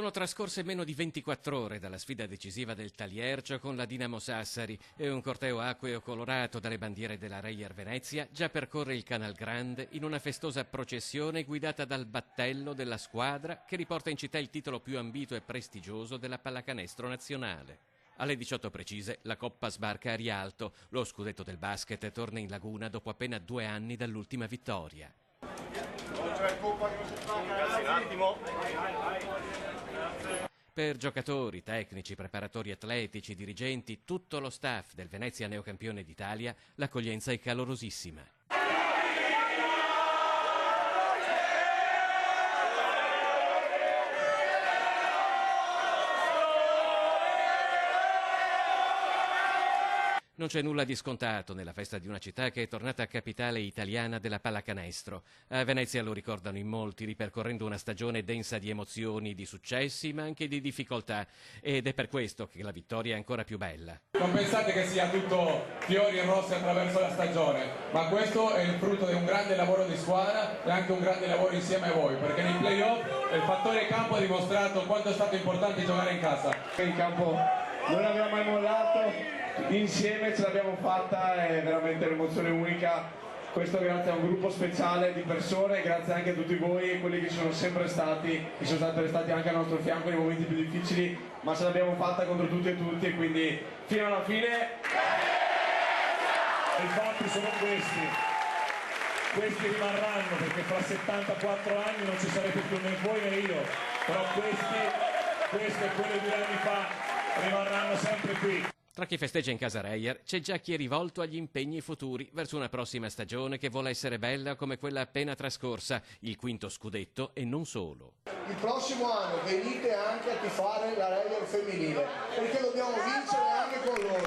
Sono trascorse meno di 24 ore dalla sfida decisiva del Taliercio con la Dinamo Sassari e un corteo acqueo colorato dalle bandiere della Reyer Venezia già percorre il Canal Grande in una festosa processione guidata dal battello della squadra che riporta in città il titolo più ambito e prestigioso della pallacanestro nazionale. Alle 18 precise la Coppa sbarca a Rialto, lo scudetto del basket torna in laguna dopo appena 2 anni dall'ultima vittoria. Per giocatori, tecnici, preparatori atletici, dirigenti, tutto lo staff del Venezia neocampione d'Italia, l'accoglienza è calorosissima. Non c'è nulla di scontato nella festa di una città che è tornata capitale italiana della pallacanestro. A Venezia lo ricordano in molti, ripercorrendo una stagione densa di emozioni, di successi, ma anche di difficoltà. Ed è per questo che la vittoria è ancora più bella. Non pensate che sia tutto fiori e rose attraverso la stagione, ma questo è il frutto di un grande lavoro di squadra e anche un grande lavoro insieme a voi, perché nei playoff il fattore campo ha dimostrato quanto è stato importante giocare in casa. In campo non abbiamo mai mollato. Insieme ce l'abbiamo fatta, è veramente un'emozione unica, questo grazie a un gruppo speciale di persone, grazie anche a tutti voi, quelli che sono sempre stati, che sono stati restati anche al nostro fianco nei momenti più difficili, ma ce l'abbiamo fatta contro tutti e tutti e quindi fino alla fine. I fatti sono questi rimarranno perché fra 74 anni non ci sarete più né voi né io, però questi e quelli 2 anni fa rimarranno sempre qui. Tra chi festeggia in casa Reyer c'è già chi è rivolto agli impegni futuri verso una prossima stagione che vuole essere bella come quella appena trascorsa, il 5° scudetto e non solo. Il prossimo anno venite anche a tifare la Reyer femminile, perché dobbiamo vincere anche con loro.